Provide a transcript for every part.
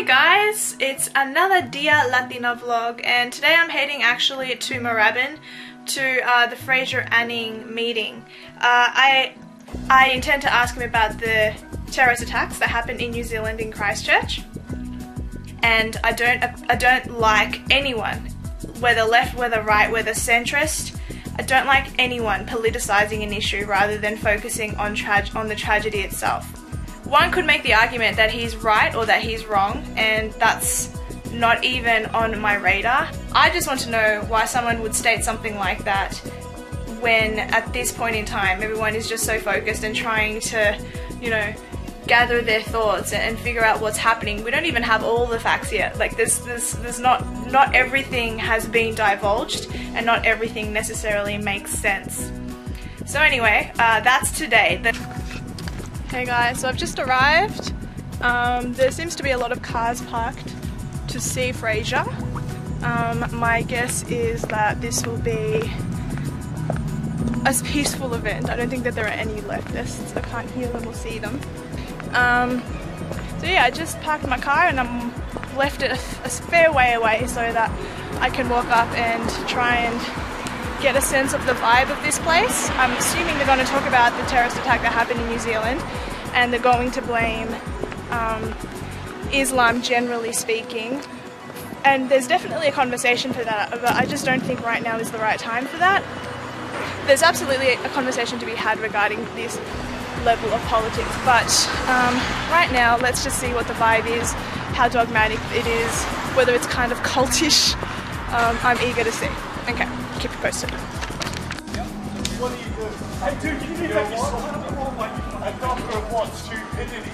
Hey guys, it's another Dia Latina vlog, and today I'm heading actually to Moorrabbin to the Fraser Anning meeting. I intend to ask him about the terrorist attacks that happened in New Zealand in Christchurch, and I don't like anyone, whether left, whether right, whether centrist. I don't like anyone politicising an issue rather than focusing on the tragedy itself. One could make the argument that he's right or that he's wrong, and that's not even on my radar. I just want to know why someone would state something like that when at this point in time everyone is just so focused and trying to, you know, gather their thoughts and figure out what's happening. We don't even have all the facts yet. Like there's not everything has been divulged, and not everything necessarily makes sense. So anyway, that's today. Hey guys, so I've just arrived. There seems to be a lot of cars parked to see Fraser. My guess is that this will be a peaceful event. I don't think that there are any leftists. I can't hear them or see them. So yeah, I just parked my car and I'm left it a fair way away so that I can walk up and try and get a sense of the vibe of this place. I'm assuming they're going to talk about the terrorist attack that happened in New Zealand, and they're going to blame Islam generally speaking. And there's definitely a conversation for that, but I just don't think right now is the right time for that. There's absolutely a conversation to be had regarding this level of politics, but right now let's just see what the vibe is, how dogmatic it is, whether it's kind of cultish. I'm eager to see. Okay, keep you posted. What do you do? Hey dude, can you do that? A doctor wants stupidity.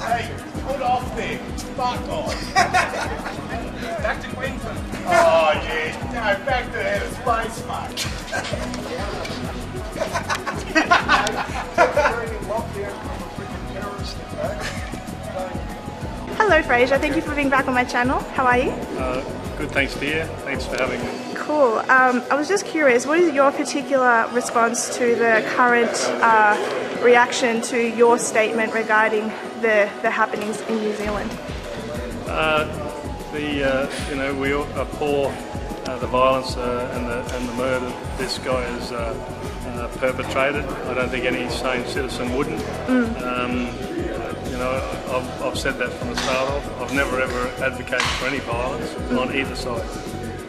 Hey, put off there. Fuck off. Back to Queensland. Oh yeah, no, back to the head of space, mate. Hello Fraser, thank you for being back on my channel. How are you? Good, thanks dear. Thanks for having me. Cool. I was just curious, what is your particular response to the current reaction to your statement regarding the happenings in New Zealand? You know, we abhor the violence and the murder this guy has perpetrated. I don't think any sane citizen wouldn't. You know, I've said that from the start off. I've never ever advocated for any violence on either side.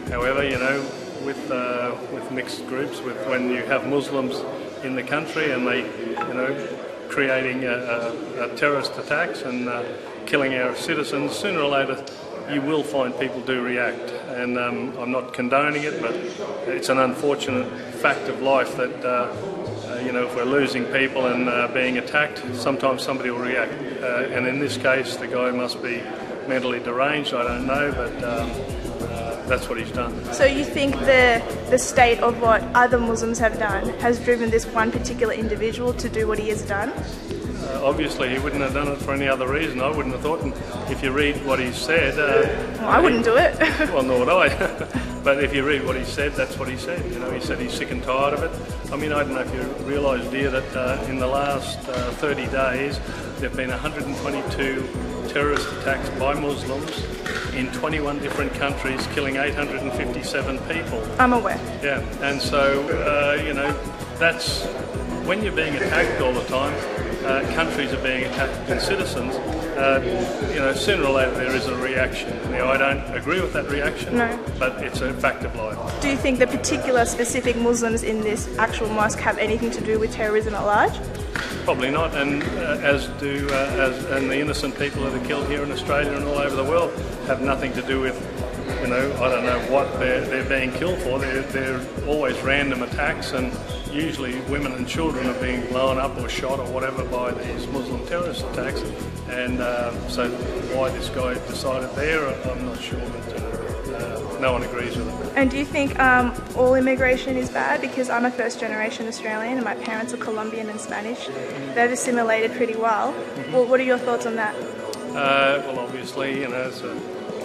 However, you know, with mixed groups, when you have Muslims in the country and they, you know, creating terrorist attacks and killing our citizens, sooner or later you will find people do react. And I'm not condoning it, but it's an unfortunate fact of life that you know, if we're losing people and being attacked, sometimes somebody will react. And in this case, the guy must be mentally deranged, I don't know, but that's what he's done. So you think the state of what other Muslims have done has driven this one particular individual to do what he has done? Obviously, he wouldn't have done it for any other reason. I wouldn't have thought. And if you read what he said... well, I wouldn't do it. Well, nor would I. But if you read what he said, that's what he said. You know, he said he's sick and tired of it. I mean, I don't know if you realise, dear, that in the last 30 days, there have been 122 terrorist attacks by Muslims in 21 different countries, killing 857 people. I'm aware. Yeah, and so, you know, that's... When you're being attacked all the time, countries are being attacked and citizens, you know, sooner or later there is a reaction. Now, I don't agree with that reaction, no, but it's a fact of life. Do you think the particular specific Muslims in this actual mosque have anything to do with terrorism at large? Probably not, and and the innocent people that are killed here in Australia and all over the world have nothing to do with, you know, I don't know what they're being killed for. They're always random attacks, and usually women and children are being blown up or shot or whatever by these Muslim terrorist attacks. And so why this guy decided there, I'm not sure, but no one agrees with it. And do you think all immigration is bad? Because I'm a first-generation Australian and my parents are Colombian and Spanish. They've assimilated pretty well. Well, what are your thoughts on that? Well, obviously, you know, it's a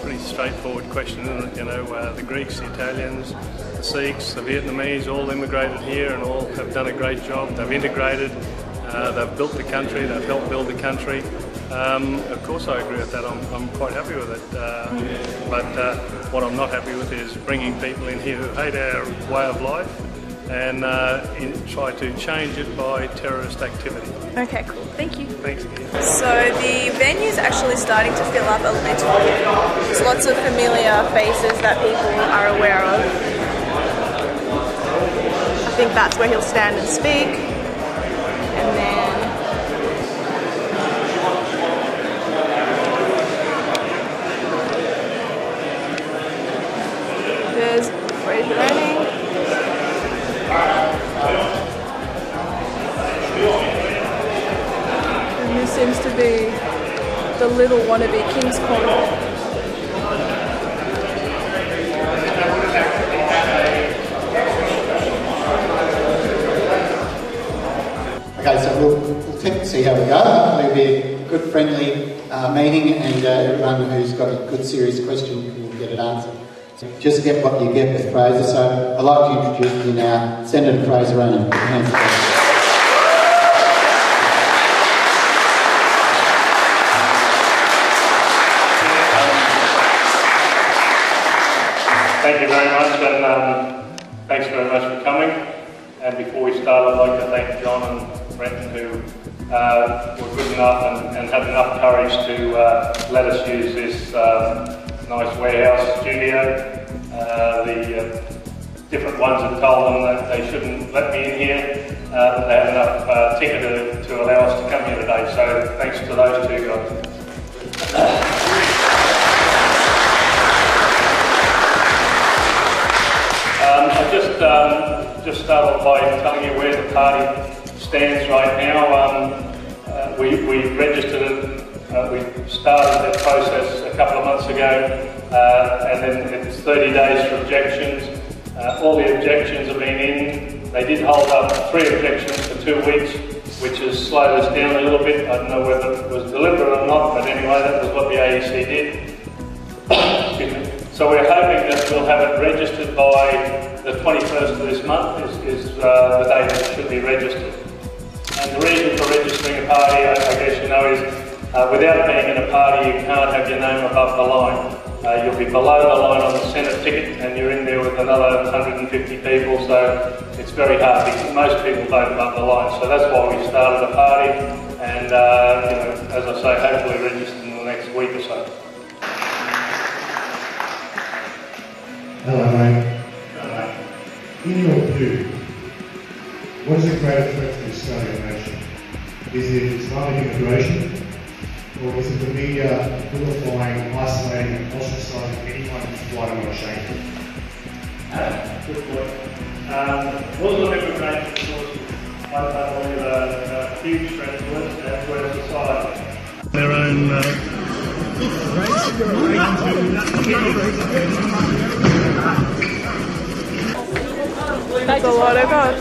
pretty straightforward question, isn't it? You know, the Greeks, the Italians, the Sikhs, the Vietnamese all immigrated here and all have done a great job. They've integrated, they've built the country, they've helped build the country. Of course I agree with that. I'm quite happy with it. But what I'm not happy with is bringing people in here who hate our way of life and try to change it by terrorist activity. Okay, cool. Thank you. Thanks again. So the venue's actually starting to fill up a little. There's lots of familiar faces that people are aware of. I think that's where he'll stand and speak. And then there's Fraser Anning. And this seems to be the little wannabe King's Corner. Okay, so we'll see how we go. It'll be a good, friendly meeting, and everyone who's got a good, serious question will get it answered. So just get what you get with Fraser. So I'd like to introduce you now, Senator Fraser Anning. Thank you very much, and thanks very much for coming. And before we start, I'd like to thank John and Brenton, who were good enough and had enough courage to let us use this nice warehouse studio. The different ones have told them that they shouldn't let me in here, but they have enough ticket to allow us to come here today. So thanks to those two guys. I'll just start off by telling you where the party stands right now. We registered it, we started that process a couple of months ago, and then it's 30 days for objections. All the objections have been in. They did hold up 3 objections for 2 weeks, which has slowed us down a little bit. I don't know whether it was deliberate or not, but anyway, that was what the AEC did. So we're hoping that we'll have it registered by the 21st of this month is the day that it should be registered. And the reason for registering a party, I guess you know, is without being in a party you can't have your name above the line. You'll be below the line on the Senate ticket and you're in there with another 150 people, so it's very hard because most people vote above the line. So that's why we started a party, and you know, as I say, hopefully register in the next week or so. Hello, mate. In your view, what is the greater threat to the Australian nation? Is it Islamic immigration, or is it the media vilifying, isolating and ostracising anyone who's white or not ashamed? Good point. Muslim immigration, of course, I believe a huge threat to us and to our society. Their own That's a lot of us.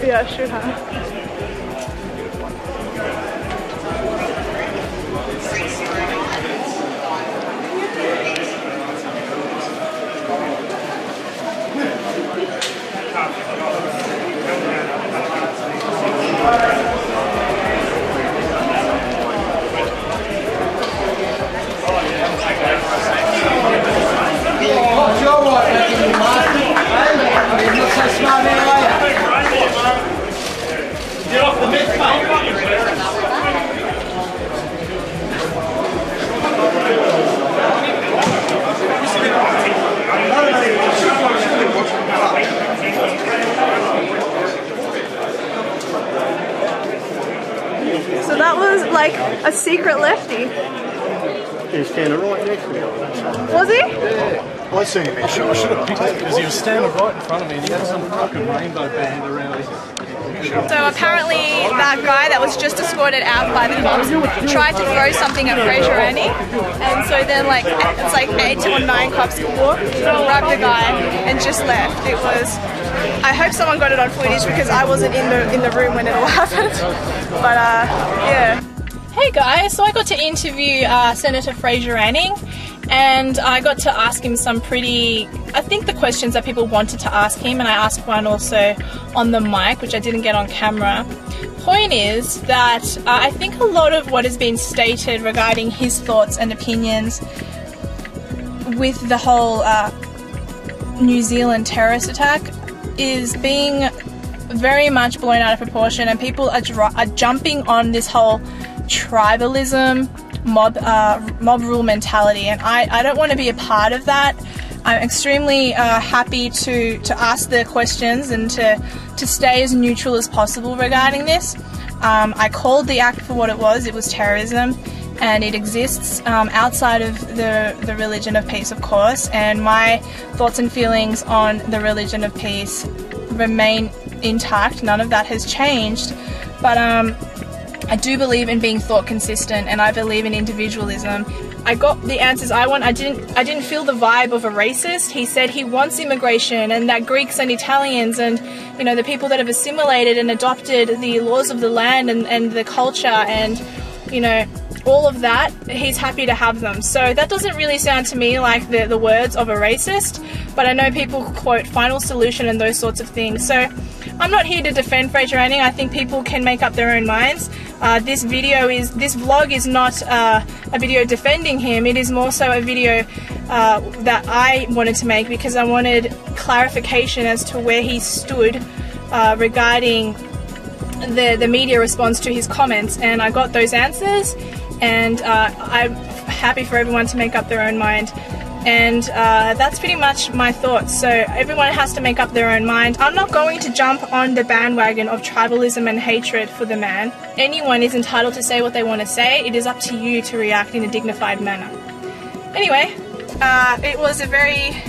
Yeah, I should have. So that was like a secret lefty. He was standing right next to me. Was he? Yeah. I seen him. I should have picked it because he was standing right in front of me and he had some fucking rainbow band around his. So apparently that guy that was just escorted out by the cops tried to throw something at Fraser Anning, and so then like it's like 8 or 9 cops walked, grabbed the guy and just left. It was, I hope someone got it on footage because I wasn't in the room when it all happened. But yeah. Hey guys, so I got to interview Senator Fraser Anning, and I got to ask him some I think the questions that people wanted to ask him, and I asked one also on the mic, which I didn't get on camera. Point is that I think a lot of what has been stated regarding his thoughts and opinions with the whole New Zealand terrorist attack is being very much blown out of proportion, and people are jumping on this whole tribalism, mob rule mentality, and I don't want to be a part of that. I'm extremely happy to ask the questions and to stay as neutral as possible regarding this. I called the act for what it was. It was terrorism, and it exists outside of the religion of peace, of course, and my thoughts and feelings on the religion of peace remain intact. None of that has changed, but I do believe in being thought consistent, and I believe in individualism. I got the answers I want. I didn't feel the vibe of a racist. He said he wants immigration, and that Greeks and Italians and, you know, the people that have assimilated and adopted the laws of the land and the culture and, you know, all of that, he's happy to have them. So that doesn't really sound to me like the words of a racist, but I know people quote final solution and those sorts of things. So I'm not here to defend Fraser Anning. I think people can make up their own minds. This vlog is not a video defending him. It is more so a video that I wanted to make because I wanted clarification as to where he stood regarding the media response to his comments, and I got those answers, and I'm happy for everyone to make up their own mind. And that's pretty much my thoughts. So everyone has to make up their own mind. I'm not going to jump on the bandwagon of tribalism and hatred for the man. Anyone is entitled to say what they want to say. It is up to you to react in a dignified manner. Anyway, it was a very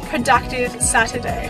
productive Saturday.